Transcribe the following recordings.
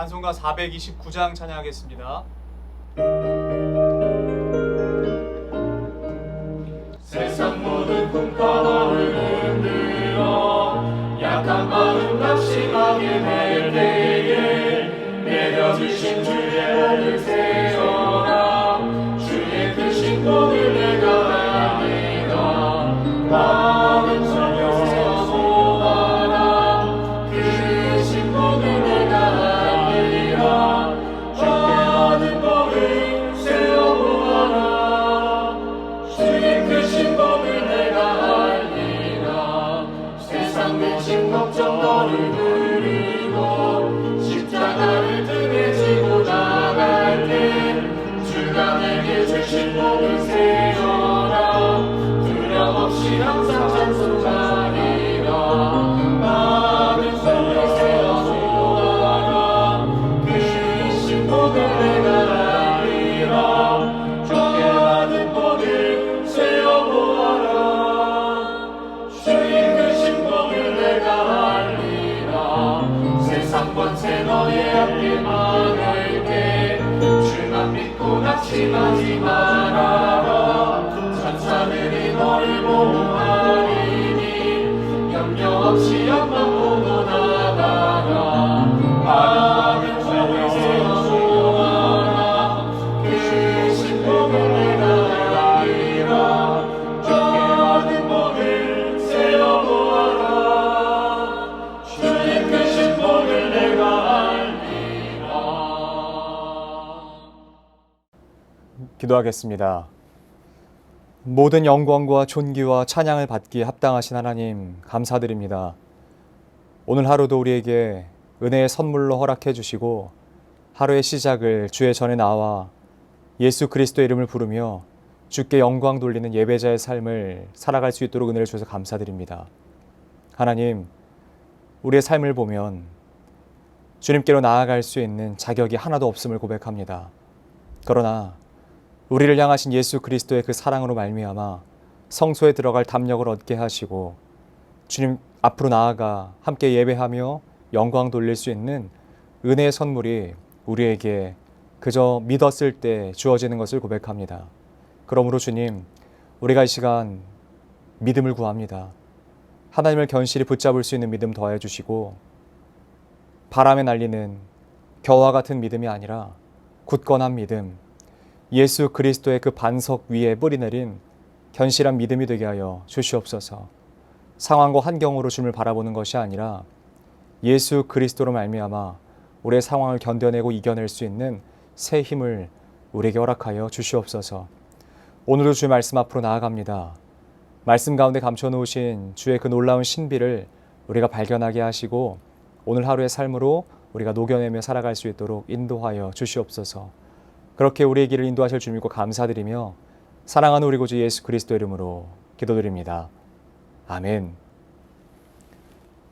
찬송가 429장 찬양하겠습니다. 세상 모든 풍파를 흔들어 약한 마음 낙심하게 될 때에 내려주신 주의 복을 세워라. 주의 크신 복을 내가 알리라. 마음은 전혀 세워보아라. 크신 복을 내가 알리라. 받은 복을 세워보아라. 주의 크신 복을 내가 알리라. 세상 근심 걱정 너를 누리고 십자가를 등에 지고 나갈 때 주가 내게 주신 복을 세워라. 두려움 없이 항상 찬송하리라. 받은 복을 세워보아라. 크신 복을 내가 알리라. 주께 받은 복을 세워보아라. 주의 크신 복을 내가 알리라. 세상 권세 너의 앞에 막을게 주만 믿고 낙심하지 말아라. 천사들이 너를 보호하리니 염려 없이 앞만 보고 나가라. 받은 복을 세워보아라. 크신 복을 내가 알리라. 주께 받은 복을 세워보아라. 주의 크신 복을 내가 알리라. 기도하겠습니다. 모든 영광과 존귀와 찬양을 받기에 합당하신 하나님 감사드립니다. 오늘 하루도 우리에게 은혜의 선물로 허락해 주시고 하루의 시작을 주의 전에 나와 예수 그리스도의 이름을 부르며 주께 영광 돌리는 예배자의 삶을 살아갈 수 있도록 은혜를 주셔서 감사드립니다. 하나님, 우리의 삶을 보면 주님께로 나아갈 수 있는 자격이 하나도 없음을 고백합니다. 그러나 우리를 향하신 예수 그리스도의 그 사랑으로 말미암아 성소에 들어갈 담력을 얻게 하시고 주님 앞으로 나아가 함께 예배하며 영광 돌릴 수 있는 은혜의 선물이 우리에게 그저 믿었을 때 주어지는 것을 고백합니다. 그러므로 주님, 우리가 이 시간 믿음을 구합니다. 하나님을 견실히 붙잡을 수 있는 믿음 더해 주시고 바람에 날리는 겨와 같은 믿음이 아니라 굳건한 믿음, 예수 그리스도의 그 반석 위에 뿌리 내린 견실한 믿음이 되게 하여 주시옵소서. 상황과 환경으로 주님을 바라보는 것이 아니라 예수 그리스도로 말미암아 우리의 상황을 견뎌내고 이겨낼 수 있는 새 힘을 우리에게 허락하여 주시옵소서. 오늘도 주의 말씀 앞으로 나아갑니다. 말씀 가운데 감춰놓으신 주의 그 놀라운 신비를 우리가 발견하게 하시고 오늘 하루의 삶으로 우리가 녹여내며 살아갈 수 있도록 인도하여 주시옵소서. 그렇게 우리의 길을 인도하실 주 믿고 감사드리며 사랑하는 우리 구주 예수 그리스도 이름으로 기도드립니다. 아멘.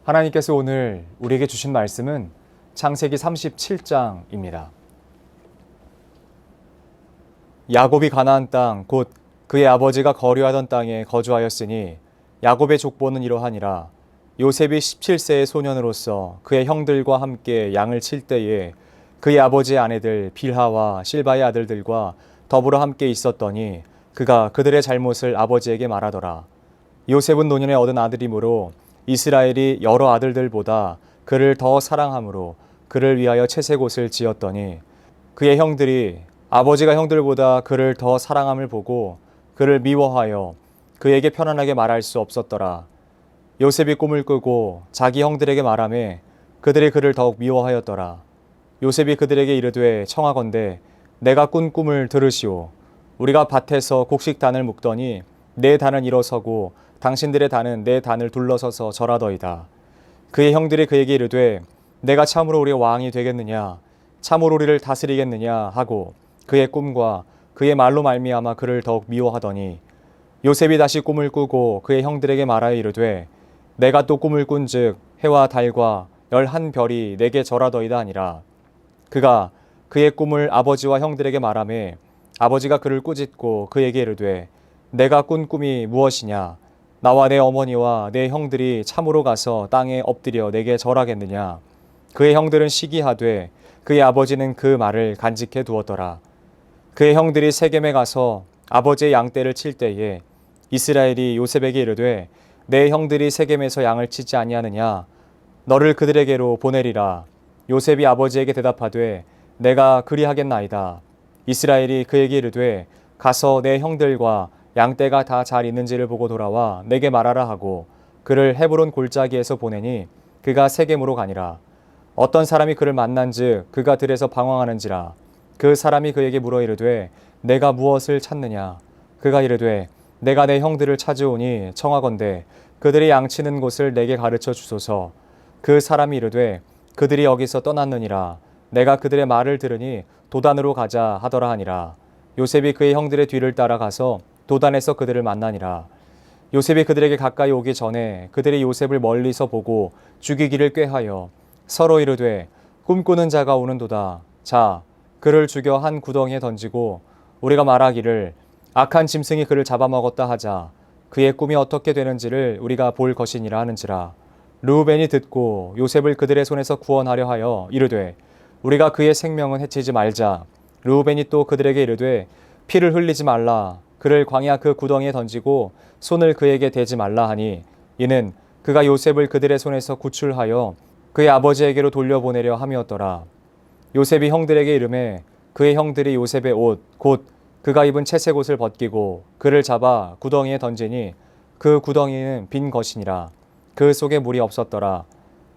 하나님께서 오늘 우리에게 주신 말씀은 창세기 37장입니다. 야곱이 가나안 땅 곧 그의 아버지가 거류하던 땅에 거주하였으니 야곱의 족보는 이러하니라. 요셉이 17세의 소년으로서 그의 형들과 함께 양을 칠 때에 그의 아버지의 아내들 빌하와 실바의 아들들과 더불어 함께 있었더니 그가 그들의 잘못을 아버지에게 말하더라. 요셉은 노년에 얻은 아들이므로 이스라엘이 여러 아들들보다 그를 더 사랑하므로 그를 위하여 채색옷을 지었더니 그의 형들이 아버지가 형들보다 그를 더 사랑함을 보고 그를 미워하여 그에게 편안하게 말할 수 없었더라. 요셉이 꿈을 꾸고 자기 형들에게 말하매 그들이 그를 더욱 미워하였더라. 요셉이 그들에게 이르되 청하건대 내가 꾼 꿈을 들으시오. 우리가 밭에서 곡식단을 묶더니 내 단은 일어서고 당신들의 단은 내 단을 둘러서서 절하더이다. 그의 형들이 그에게 이르되 내가 참으로 우리의 왕이 되겠느냐 참으로 우리를 다스리겠느냐 하고 그의 꿈과 그의 말로 말미암아 그를 더욱 미워하더니 요셉이 다시 꿈을 꾸고 그의 형들에게 말하여 이르되 내가 또 꿈을 꾼즉 해와 달과 11별이 내게 절하더이다 하니라. 그가 그의 꿈을 아버지와 형들에게 말하매 아버지가 그를 꾸짖고 그에게 이르되 내가 꾼 꿈이 무엇이냐 나와 내 어머니와 내 형들이 참으로 가서 땅에 엎드려 내게 절하겠느냐. 그의 형들은 시기하되 그의 아버지는 그 말을 간직해 두었더라. 그의 형들이 세겜에 가서 아버지의 양떼를 칠 때에 이스라엘이 요셉에게 이르되 내 형들이 세겜에서 양을 치지 아니하느냐 너를 그들에게로 보내리라. 요셉이 아버지에게 대답하되 내가 그리하겠나이다. 이스라엘이 그에게 이르되 가서 내 형들과 양떼가 다 잘 있는지를 보고 돌아와 내게 말하라 하고 그를 헤브론 골짜기에서 보내니 그가 세겜으로 가니라. 어떤 사람이 그를 만난즉 그가 들에서 방황하는지라. 그 사람이 그에게 물어 이르되 내가 무엇을 찾느냐. 그가 이르되 내가 내 형들을 찾으오니 청하건대 그들이 양치는 곳을 내게 가르쳐 주소서. 그 사람이 이르되 그들이 여기서 떠났느니라. 내가 그들의 말을 들으니 도단으로 가자 하더라 하니라. 요셉이 그의 형들의 뒤를 따라가서 도단에서 그들을 만나니라. 요셉이 그들에게 가까이 오기 전에 그들이 요셉을 멀리서 보고 죽이기를 꾀하여 서로 이르되 꿈꾸는 자가 오는도다. 자, 그를 죽여 한 구덩이에 던지고 우리가 말하기를 악한 짐승이 그를 잡아먹었다 하자. 그의 꿈이 어떻게 되는지를 우리가 볼 것이니라 하는지라. 르우벤이 듣고 요셉을 그들의 손에서 구원하려 하여 이르되 우리가 그의 생명은 해치지 말자. 르우벤이 또 그들에게 이르되 피를 흘리지 말라. 그를 광야 그 구덩이에 던지고 손을 그에게 대지 말라 하니 이는 그가 요셉을 그들의 손에서 구출하여 그의 아버지에게로 돌려보내려 함이었더라. 요셉이 형들에게 이르매 그의 형들이 요셉의 옷 곧 그가 입은 채색 옷을 벗기고 그를 잡아 구덩이에 던지니 그 구덩이는 빈 것이니라. 그 속에 물이 없었더라.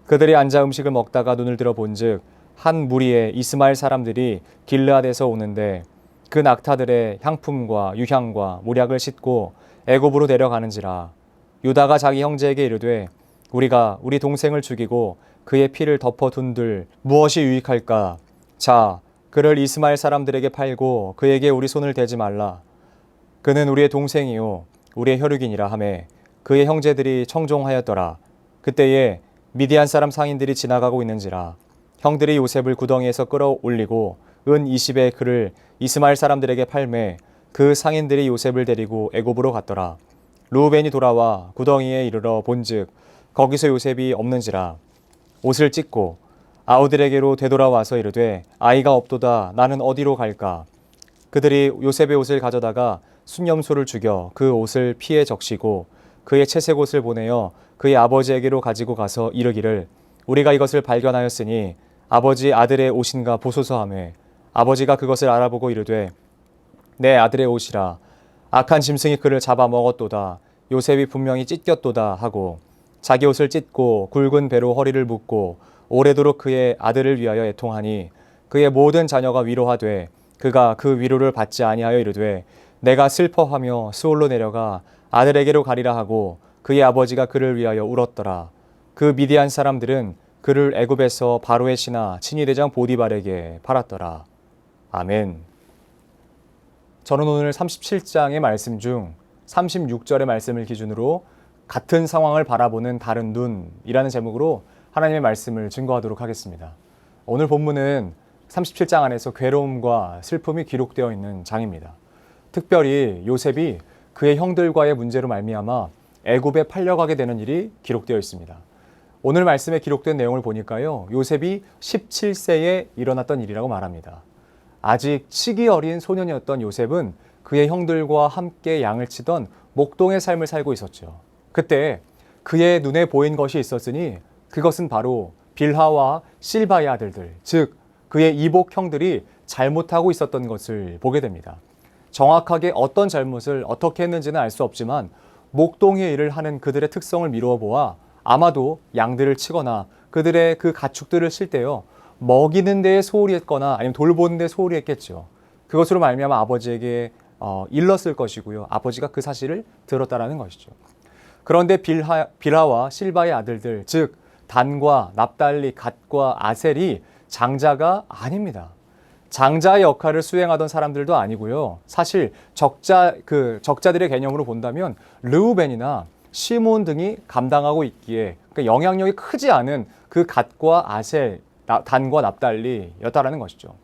그들이 앉아 음식을 먹다가 눈을 들어 본즉 한 무리의 이스마엘 사람들이 길르앗에서 오는데 그 낙타들의 향품과 유향과 모략을 싣고 애굽으로 내려가는지라. 유다가 자기 형제에게 이르되 우리가 우리 동생을 죽이고 그의 피를 덮어둔들 무엇이 유익할까. 자, 그를 이스마엘 사람들에게 팔고 그에게 우리 손을 대지 말라. 그는 우리의 동생이요 우리의 혈육이니라 하매 그의 형제들이 청종하였더라. 그때에 미디안 사람 상인들이 지나가고 있는지라. 형들이 요셉을 구덩이에서 끌어올리고 은 20에 그를 이스마엘 사람들에게 팔매 그 상인들이 요셉을 데리고 애굽으로 갔더라. 르우벤이 돌아와 구덩이에 이르러 본즉 거기서 요셉이 없는지라. 옷을 찢고 아우들에게로 되돌아와서 이르되 아이가 없도다. 나는 어디로 갈까. 그들이 요셉의 옷을 가져다가 순념소를 죽여 그 옷을 피에 적시고 그의 채색 옷을 보내어 그의 아버지에게로 가지고 가서 이르기를 우리가 이것을 발견하였으니 아버지 아들의 옷인가 보소서 하매 아버지가 그것을 알아보고 이르되 내 아들의 옷이라. 악한 짐승이 그를 잡아먹었도다. 요셉이 분명히 찢겼도다 하고 자기 옷을 찢고 굵은 배로 허리를 묶고 오래도록 그의 아들을 위하여 애통하니 그의 모든 자녀가 위로하되 그가 그 위로를 받지 아니하여 이르되 내가 슬퍼하며 수올로 내려가 아들에게로 가리라 하고 그의 아버지가 그를 위하여 울었더라. 그 미디안 사람들은 그를 애굽에서 바로의 신하 친위대장 보디발에게 팔았더라. 아멘. 저는 오늘 37장의 말씀 중 36절의 말씀을 기준으로 같은 상황을 바라보는 다른 눈이라는 제목으로 하나님의 말씀을 증거하도록 하겠습니다. 오늘 본문은 37장 안에서 괴로움과 슬픔이 기록되어 있는 장입니다. 특별히 요셉이 그의 형들과의 문제로 말미암아 애굽에 팔려가게 되는 일이 기록되어 있습니다. 오늘 말씀에 기록된 내용을 보니까요, 요셉이 17세에 일어났던 일이라고 말합니다. 아직 치기 어린 소년이었던 요셉은 그의 형들과 함께 양을 치던 목동의 삶을 살고 있었죠. 그때 그의 눈에 보인 것이 있었으니 그것은 바로 빌하와 실바의 아들들, 즉 그의 이복 형들이 잘못하고 있었던 것을 보게 됩니다. 정확하게 어떤 잘못을 어떻게 했는지는 알 수 없지만 목동의 일을 하는 그들의 특성을 미루어 보아 아마도 양들을 치거나 그들의 그 가축들을 칠 때요, 먹이는 데에 소홀히 했거나 아니면 돌보는 데 소홀히 했겠죠. 그것으로 말미암아 아버지에게 일렀을 것이고요. 아버지가 그 사실을 들었다라는 것이죠. 그런데 빌하와 실바의 아들들, 즉 단과 납달리, 갓과 아셀이 장자가 아닙니다. 장자의 역할을 수행하던 사람들도 아니고요. 사실 적자들의 개념으로 본다면 르우벤이나 시몬 등이 감당하고 있기에 그러니까 영향력이 크지 않은 그 갓과 아셀, 단과 납달리였다라는 것이죠.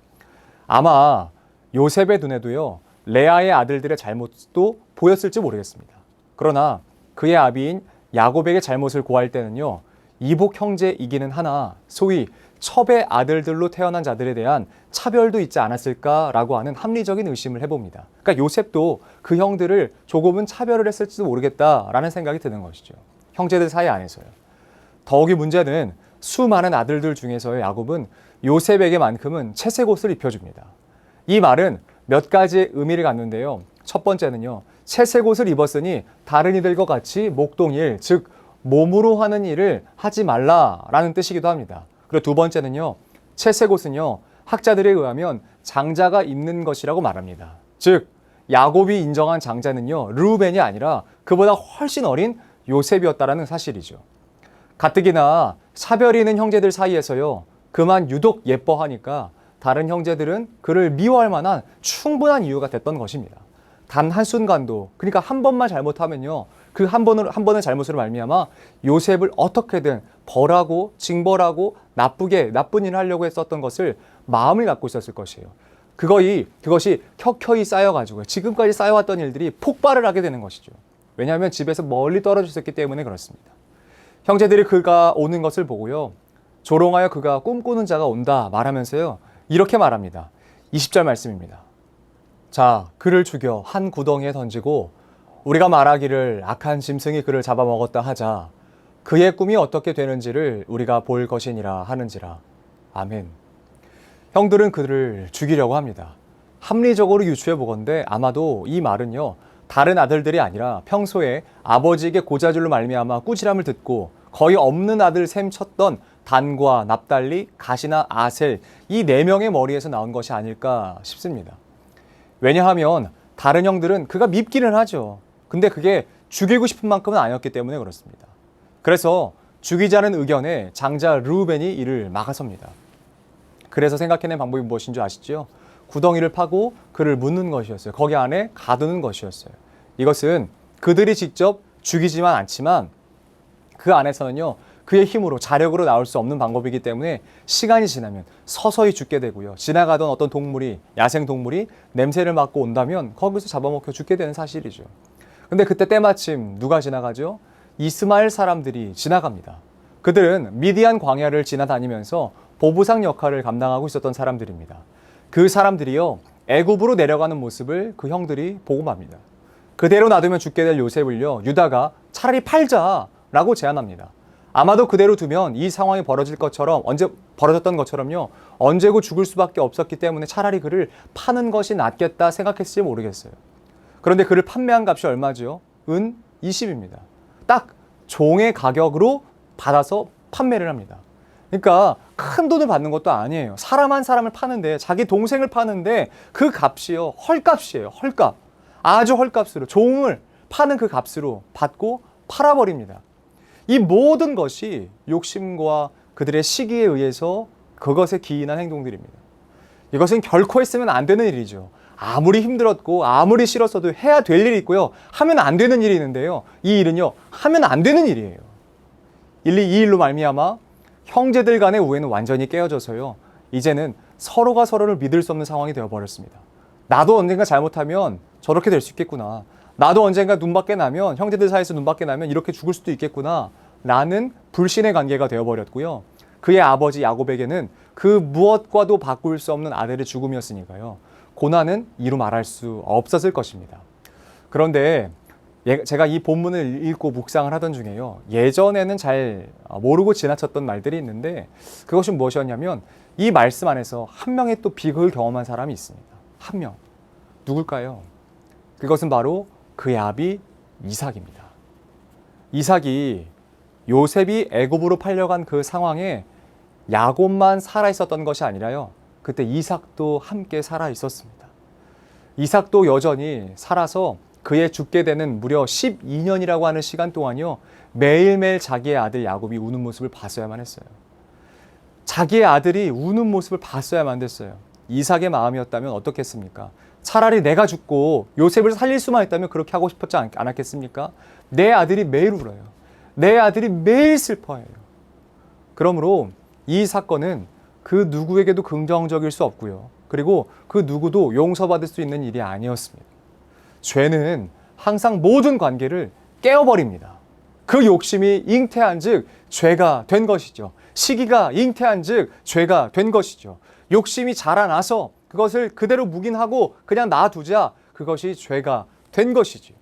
아마 요셉의 눈에도요, 레아의 아들들의 잘못도 보였을지 모르겠습니다. 그러나 그의 아비인 야곱에게 잘못을 고할 때는요, 이복 형제이기는 하나 소위 첩의 아들들로 태어난 자들에 대한 차별도 있지 않았을까라고 하는 합리적인 의심을 해봅니다. 그러니까 요셉도 그 형들을 조금은 차별을 했을지도 모르겠다라는 생각이 드는 것이죠. 형제들 사이 안에서요. 더욱이 문제는 수많은 아들들 중에서의 야곱은 요셉에게만큼은 채색 옷을 입혀줍니다. 이 말은 몇 가지의 의미를 갖는데요. 첫 번째는요. 채색 옷을 입었으니 다른 이들과 같이 목동일, 즉 몸으로 하는 일을 하지 말라라는 뜻이기도 합니다. 그리고 두 번째는요. 채색 옷은요. 학자들에 의하면 장자가 입는 것이라고 말합니다. 즉 야곱이 인정한 장자는요. 르우벤이 아니라 그보다 훨씬 어린 요셉이었다라는 사실이죠. 가뜩이나 차별이 있는 형제들 사이에서요. 그만 유독 예뻐하니까 다른 형제들은 그를 미워할 만한 충분한 이유가 됐던 것입니다. 단 한순간도, 그러니까 한 번만 잘못하면요. 그 한 번의 잘못으로 말미암아 요셉을 어떻게든 벌하고 징벌하고 나쁜 일을 하려고 했었던 것을 마음을 갖고 있었을 것이에요. 그것이 켜켜이 쌓여가지고 지금까지 쌓여왔던 일들이 폭발을 하게 되는 것이죠. 왜냐하면 집에서 멀리 떨어져 있었기 때문에 그렇습니다. 형제들이 그가 오는 것을 보고요. 조롱하여 그가 꿈꾸는 자가 온다 말하면서요. 이렇게 말합니다. 20절 말씀입니다. 자, 그를 죽여 한 구덩이에 던지고 우리가 말하기를 악한 짐승이 그를 잡아먹었다 하자. 그의 꿈이 어떻게 되는지를 우리가 볼 것이니라 하는지라. 아멘. 형들은 그를 죽이려고 합니다. 합리적으로 유추해 보건대 아마도 이 말은요. 다른 아들들이 아니라 평소에 아버지에게 고자질로 말미암아 꾸지람을 듣고 거의 없는 아들 셈 쳤던 단과 납달리, 가시나 아셀 이 네 명의 머리에서 나온 것이 아닐까 싶습니다. 왜냐하면 다른 형들은 그가 밉기는 하죠. 근데 그게 죽이고 싶은 만큼은 아니었기 때문에 그렇습니다. 그래서 죽이자는 의견에 장자 르우벤이 이를 막아섭니다. 그래서 생각해낸 방법이 무엇인 줄 아시죠? 구덩이를 파고 그를 묻는 것이었어요. 거기 안에 가두는 것이었어요. 이것은 그들이 직접 죽이지만 않지만 그 안에서는요. 그의 힘으로 자력으로 나올 수 없는 방법이기 때문에 시간이 지나면 서서히 죽게 되고요. 지나가던 어떤 동물이, 야생동물이 냄새를 맡고 온다면 거기서 잡아먹혀 죽게 되는 사실이죠. 근데 그때 때마침 누가 지나가죠? 이스마엘 사람들이 지나갑니다. 그들은 미디안 광야를 지나다니면서 보부상 역할을 감당하고 있었던 사람들입니다. 그 사람들이요. 애굽으로 내려가는 모습을 그 형들이 보고 맙니다. 그대로 놔두면 죽게 될 요셉을요. 유다가 차라리 팔자라고 제안합니다. 아마도 그대로 두면 이 상황이 벌어졌던 것처럼요. 언제고 죽을 수밖에 없었기 때문에 차라리 그를 파는 것이 낫겠다 생각했을지 모르겠어요. 그런데 그를 판매한 값이 얼마죠? 은 20입니다. 딱 종의 가격으로 받아서 판매를 합니다. 그러니까 큰 돈을 받는 것도 아니에요. 사람 한 사람을 파는데, 자기 동생을 파는데 그 값이요. 헐값이에요. 헐값. 아주 헐값으로 종을 파는 그 값으로 받고 팔아버립니다. 이 모든 것이 욕심과 그들의 시기에 의해서 그것에 기인한 행동들입니다. 이것은 결코 했으면 안 되는 일이죠. 아무리 힘들었고 아무리 싫었어도 해야 될 일이 있고요. 하면 안 되는 일이 있는데요. 이 일은요. 하면 안 되는 일이에요. 이 일로 말미암아 형제들 간의 우애는 완전히 깨어져서요. 이제는 서로가 서로를 믿을 수 없는 상황이 되어버렸습니다. 나도 언젠가 잘못하면 저렇게 될 수 있겠구나. 나도 언젠가 눈밖에 나면, 형제들 사이에서 눈밖에 나면 이렇게 죽을 수도 있겠구나. 라는 불신의 관계가 되어버렸고요. 그의 아버지 야곱에게는 그 무엇과도 바꿀 수 없는 아들의 죽음이었으니까요. 고난은 이루 말할 수 없었을 것입니다. 그런데 제가 이 본문을 읽고 묵상을 하던 중에요. 예전에는 잘 모르고 지나쳤던 말들이 있는데 그것은 무엇이었냐면 이 말씀 안에서 한 명의 또 비극을 경험한 사람이 있습니다. 한 명. 누굴까요? 그것은 바로 그의 아비 이삭입니다. 이삭이 요셉이 애굽으로 팔려간 그 상황에 야곱만 살아 있었던 것이 아니라요. 그때 이삭도 함께 살아 있었습니다. 이삭도 여전히 살아서 그의 죽게 되는 무려 12년이라고 하는 시간 동안요. 매일매일 자기의 아들 야곱이 우는 모습을 봤어야만 했어요. 자기의 아들이 우는 모습을 봤어야만 됐어요. 이삭의 마음이었다면 어떻겠습니까? 차라리 내가 죽고 요셉을 살릴 수만 있다면 그렇게 하고 싶었지 않았겠습니까? 내 아들이 매일 울어요. 내 아들이 매일 슬퍼해요. 그러므로 이 사건은 그 누구에게도 긍정적일 수 없고요. 그리고 그 누구도 용서받을 수 있는 일이 아니었습니다. 죄는 항상 모든 관계를 깨어버립니다. 그 욕심이 잉태한즉 죄가 된 것이죠. 시기가 잉태한즉 죄가 된 것이죠. 욕심이 자라나서 그것을 그대로 묵인하고 그냥 놔두자 그것이 죄가 된 것이지.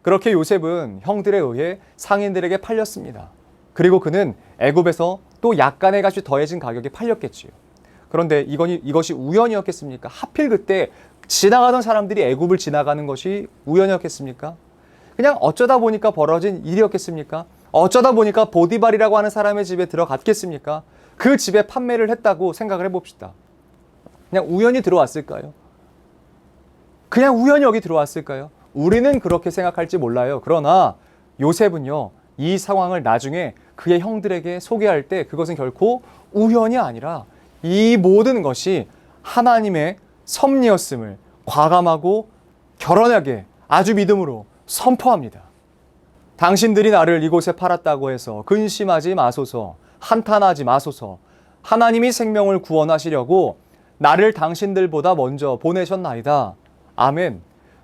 그렇게 요셉은 형들에 의해 상인들에게 팔렸습니다. 그리고 그는 애굽에서 또 약간의 값이 더해진 가격에 팔렸겠지요. 그런데 이것이 우연이었겠습니까? 하필 그때 지나가던 사람들이 애굽을 지나가는 것이 우연이었겠습니까? 그냥 어쩌다 보니까 벌어진 일이었겠습니까? 어쩌다 보니까 보디발이라고 하는 사람의 집에 들어갔겠습니까? 그 집에 판매를 했다고 생각을 해봅시다. 그냥 우연히 들어왔을까요? 그냥 우연히 여기 들어왔을까요? 우리는 그렇게 생각할지 몰라요. 그러나 요셉은요, 이 상황을 나중에 그의 형들에게 소개할 때 그것은 결코 우연이 아니라 이 모든 것이 하나님의 섭리였음을 과감하고 결연하게 아주 믿음으로 선포합니다. 당신들이 나를 이곳에 팔았다고 해서 근심하지 마소서, 한탄하지 마소서. 하나님이 생명을 구원하시려고 나를 당신들보다 먼저 보내셨나이다. 아멘.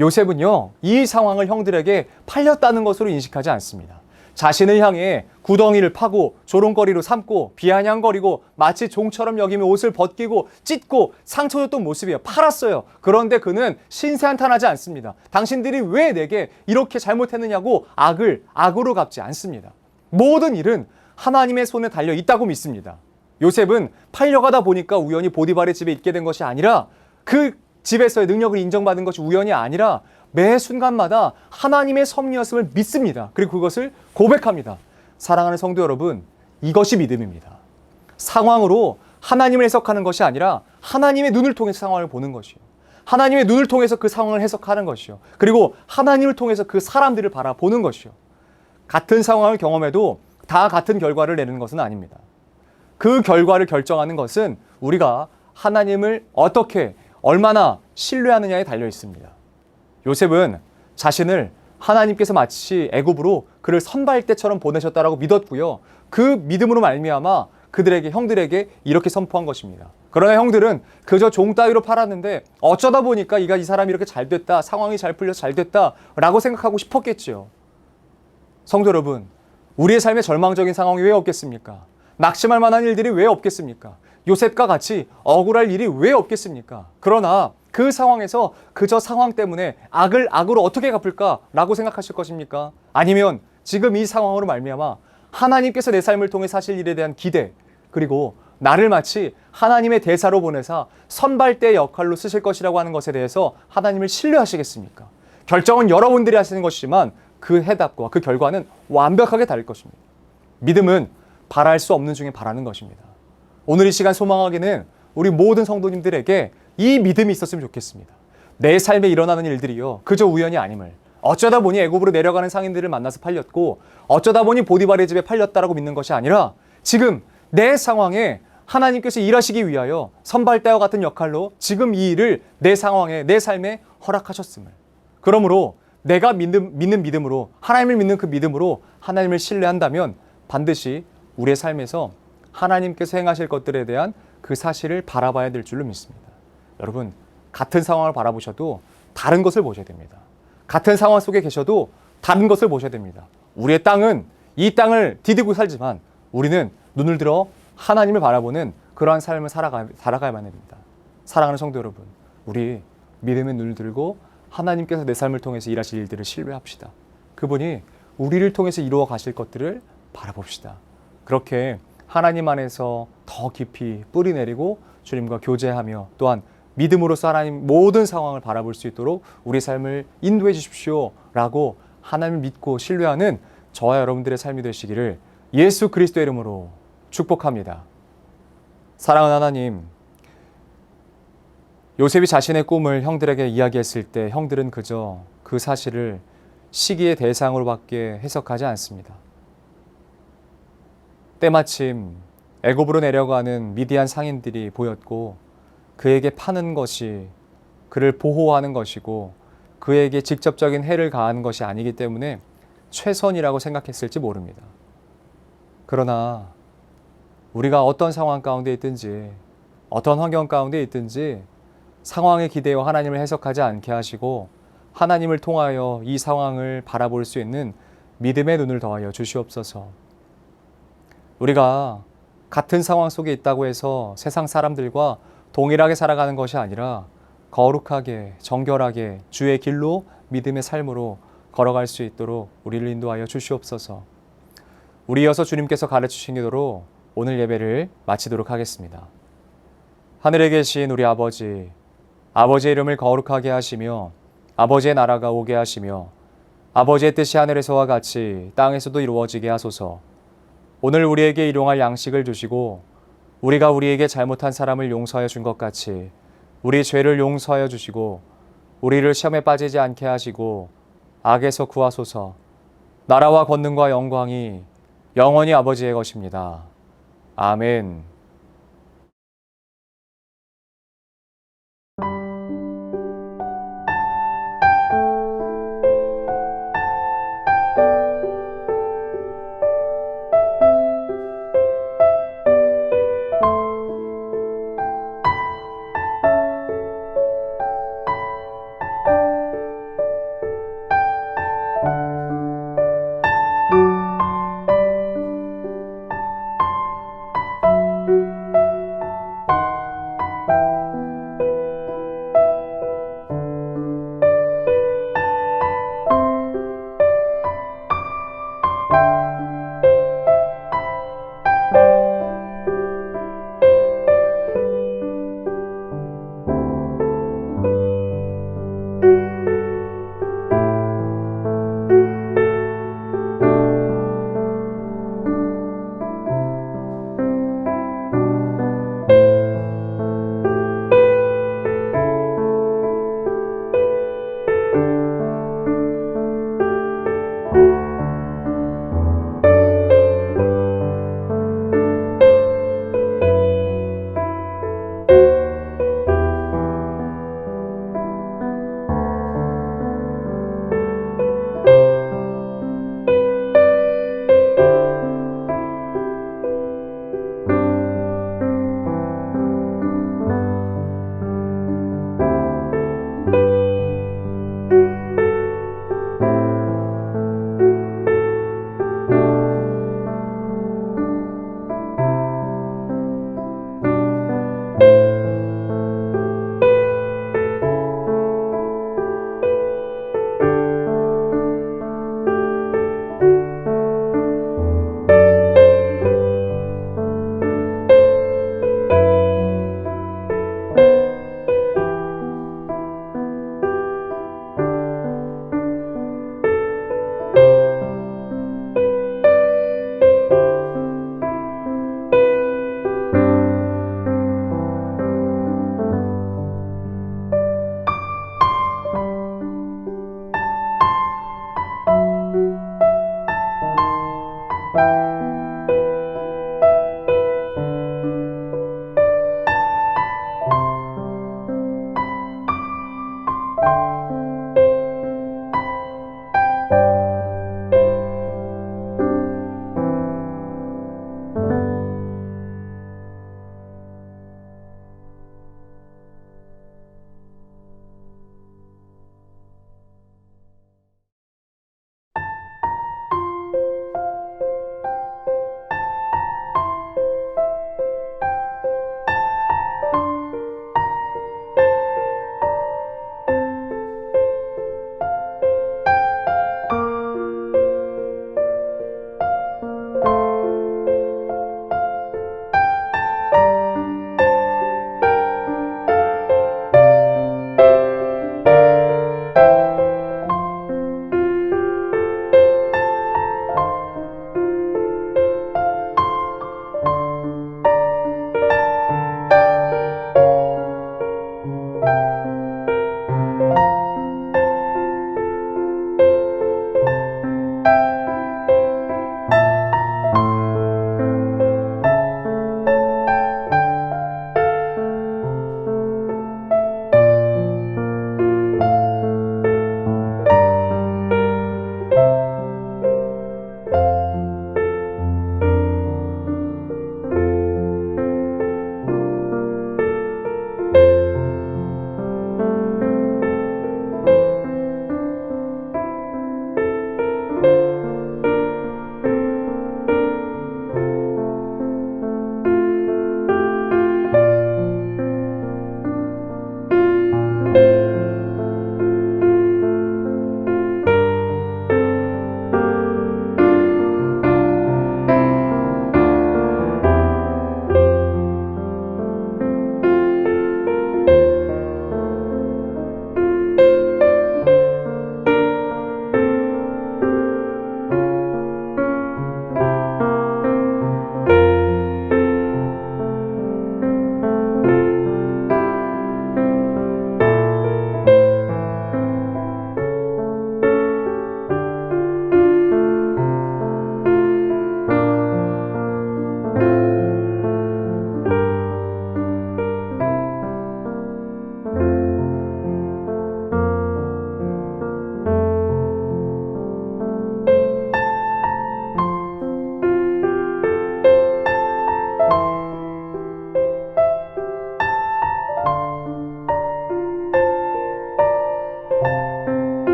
요셉은요, 이 상황을 형들에게 팔렸다는 것으로 인식하지 않습니다. 자신을 향해 구덩이를 파고 조롱거리로 삼고 비아냥거리고 마치 종처럼 여기며 옷을 벗기고 찢고 상처 줬던 모습이에요. 팔았어요. 그런데 그는 신세한탄하지 않습니다. 당신들이 왜 내게 이렇게 잘못했느냐고 악으로 갚지 않습니다. 모든 일은 하나님의 손에 달려 있다고 믿습니다. 요셉은 팔려가다 보니까 우연히 보디발의 집에 있게 된 것이 아니라 그 집에서의 능력을 인정받은 것이 우연이 아니라 매 순간마다 하나님의 섭리였음을 믿습니다. 그리고 그것을 고백합니다. 사랑하는 성도 여러분, 이것이 믿음입니다. 상황으로 하나님을 해석하는 것이 아니라 하나님의 눈을 통해서 상황을 보는 것이요. 하나님의 눈을 통해서 그 상황을 해석하는 것이요. 그리고 하나님을 통해서 그 사람들을 바라보는 것이요. 같은 상황을 경험해도 다 같은 결과를 내는 것은 아닙니다. 그 결과를 결정하는 것은 우리가 하나님을 어떻게 얼마나 신뢰하느냐에 달려 있습니다. 요셉은 자신을 하나님께서 마치 애굽으로 그를 선발대처럼 보내셨다라고 믿었고요. 그 믿음으로 말미암아 그들에게 형들에게 이렇게 선포한 것입니다. 그러나 형들은 그저 종 따위로 팔았는데 어쩌다 보니까 이 사람이 이렇게 잘 됐다, 상황이 잘 풀려서 잘 됐다라고 생각하고 싶었겠죠. 성도 여러분, 우리의 삶에 절망적인 상황이 왜 없겠습니까? 낙심할 만한 일들이 왜 없겠습니까? 요셉과 같이 억울할 일이 왜 없겠습니까? 그러나 그 상황에서 그저 상황 때문에 악을 악으로 어떻게 갚을까라고 생각하실 것입니까? 아니면 지금 이 상황으로 말미암아 하나님께서 내 삶을 통해 사실 일에 대한 기대, 그리고 나를 마치 하나님의 대사로 보내사 선발대의 역할로 쓰실 것이라고 하는 것에 대해서 하나님을 신뢰하시겠습니까? 결정은 여러분들이 하시는 것이지만 그 해답과 그 결과는 완벽하게 다를 것입니다. 믿음은 바랄 수 없는 중에 바라는 것입니다. 오늘 이 시간 소망하기는 우리 모든 성도님들에게 이 믿음이 있었으면 좋겠습니다. 내 삶에 일어나는 일들이요, 그저 우연이 아님을, 어쩌다 보니 애굽으로 내려가는 상인들을 만나서 팔렸고 어쩌다 보니 보디발의 집에 팔렸다라고 믿는 것이 아니라 지금 내 상황에 하나님께서 일하시기 위하여 선발대와 같은 역할로 지금 이 일을 내 상황에, 내 삶에 허락하셨음을, 그러므로 내가 믿는 믿음으로, 하나님을 믿는 그 믿음으로 하나님을 신뢰한다면 반드시 우리의 삶에서 하나님께서 행하실 것들에 대한 그 사실을 바라봐야 될 줄로 믿습니다. 여러분, 같은 상황을 바라보셔도 다른 것을 보셔야 됩니다. 같은 상황 속에 계셔도 다른 것을 보셔야 됩니다. 우리의 땅은 이 땅을 디디고 살지만 우리는 눈을 들어 하나님을 바라보는 그러한 삶을 살아가야만 됩니다. 사랑하는 성도 여러분, 우리 믿음의 눈을 들고 하나님께서 내 삶을 통해서 일하실 일들을 신뢰합시다. 그분이 우리를 통해서 이루어 가실 것들을 바라봅시다. 그렇게 하나님 안에서 더 깊이 뿌리 내리고 주님과 교제하며 또한 믿음으로써 하나님 모든 상황을 바라볼 수 있도록 우리 삶을 인도해 주십시오 라고 하나님을 믿고 신뢰하는 저와 여러분들의 삶이 되시기를 예수 그리스도의 이름으로 축복합니다. 사랑하는 하나님, 요셉이 자신의 꿈을 형들에게 이야기했을 때 형들은 그저 그 사실을 시기의 대상으로밖에 해석하지 않습니다. 때마침 애굽으로 내려가는 미디안 상인들이 보였고 그에게 파는 것이 그를 보호하는 것이고 그에게 직접적인 해를 가하는 것이 아니기 때문에 최선이라고 생각했을지 모릅니다. 그러나 우리가 어떤 상황 가운데 있든지 어떤 환경 가운데 있든지 상황의 기대와 하나님을 해석하지 않게 하시고 하나님을 통하여 이 상황을 바라볼 수 있는 믿음의 눈을 더하여 주시옵소서. 우리가 같은 상황 속에 있다고 해서 세상 사람들과 동일하게 살아가는 것이 아니라 거룩하게, 정결하게 주의 길로 믿음의 삶으로 걸어갈 수 있도록 우리를 인도하여 주시옵소서. 우리 이어서 주님께서 가르치신 기도로 오늘 예배를 마치도록 하겠습니다. 하늘에 계신 우리 아버지, 아버지의 이름을 거룩하게 하시며 아버지의 나라가 오게 하시며 아버지의 뜻이 하늘에서와 같이 땅에서도 이루어지게 하소서. 오늘 우리에게 일용할 양식을 주시고 우리가 우리에게 잘못한 사람을 용서하여 준 것 같이 우리 죄를 용서하여 주시고 우리를 시험에 빠지지 않게 하시고 악에서 구하소서. 나라와 권능과 영광이 영원히 아버지의 것입니다. 아멘.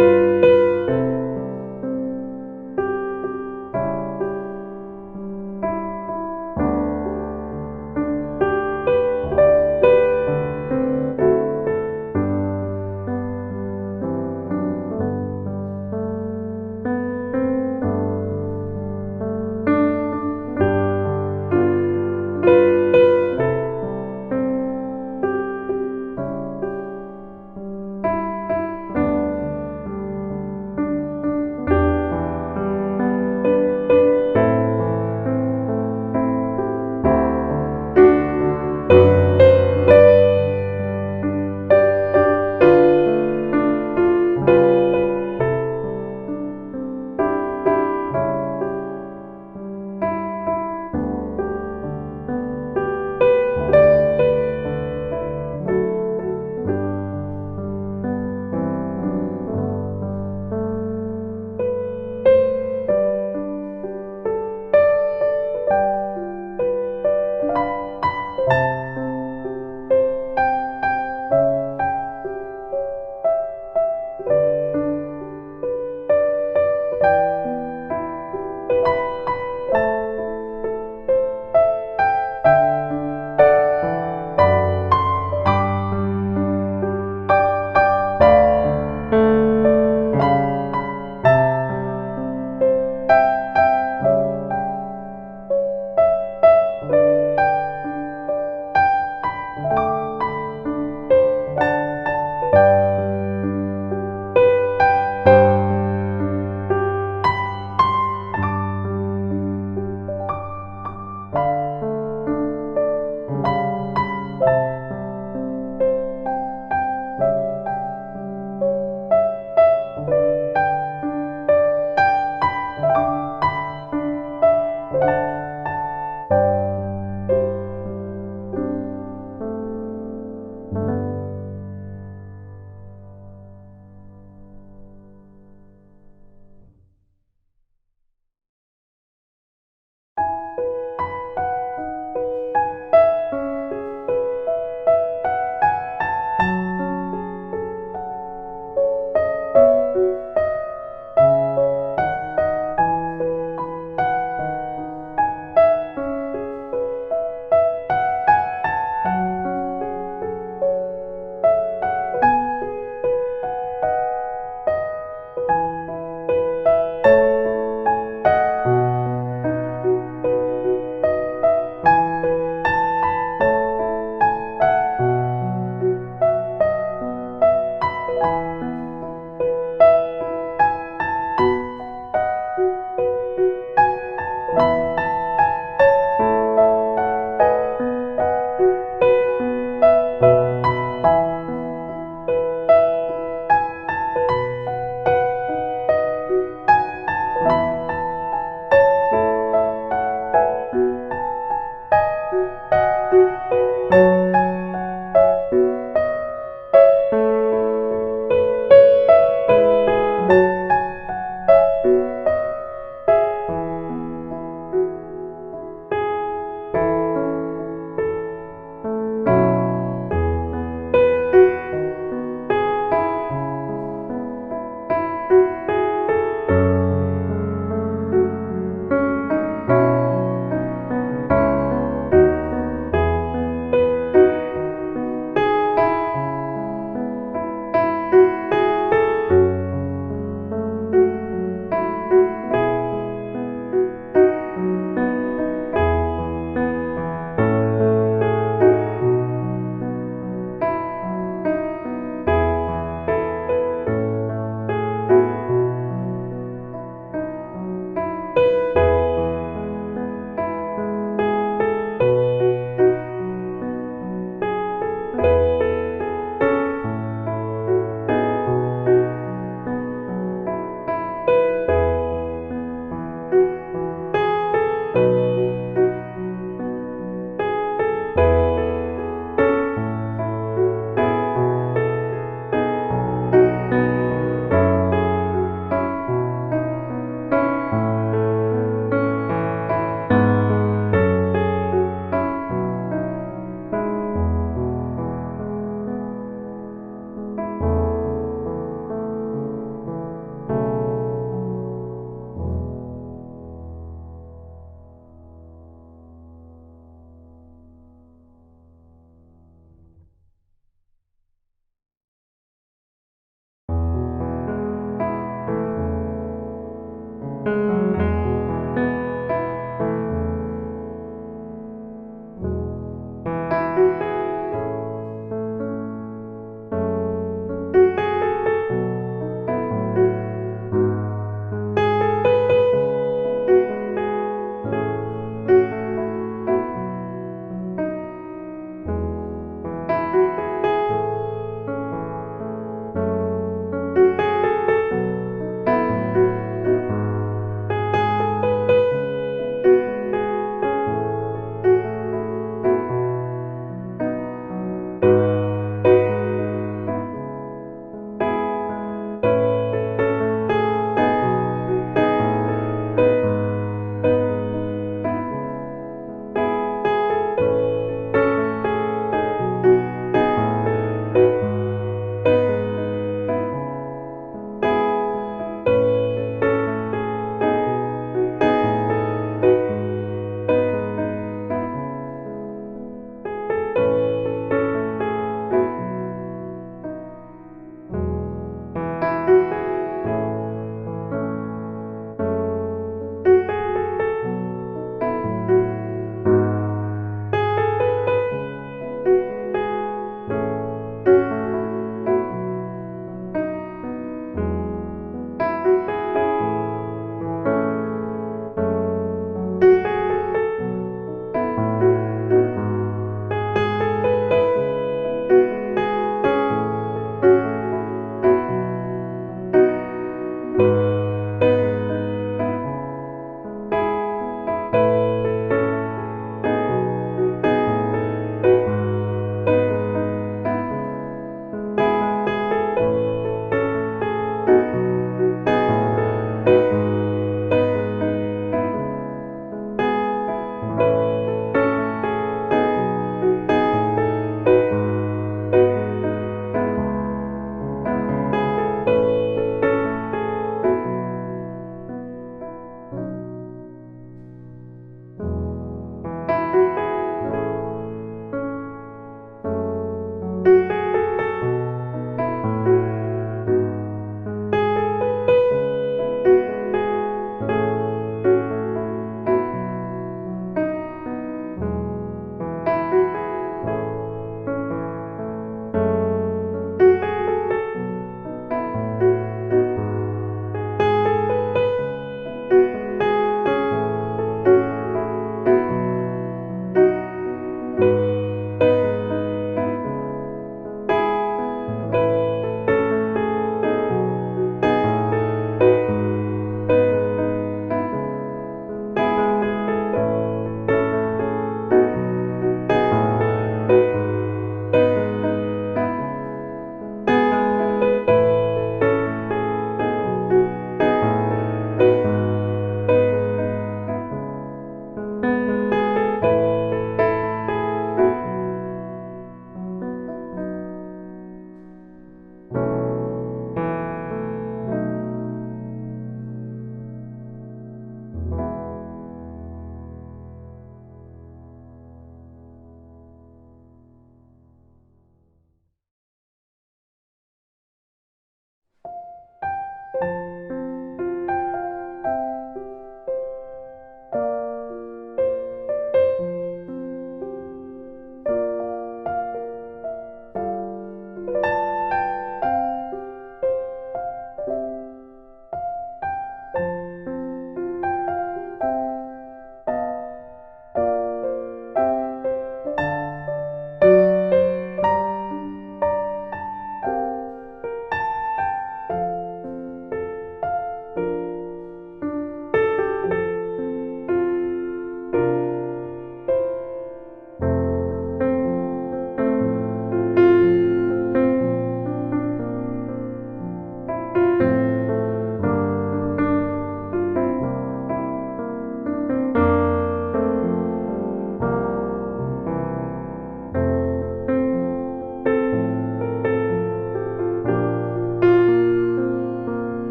주옵소서.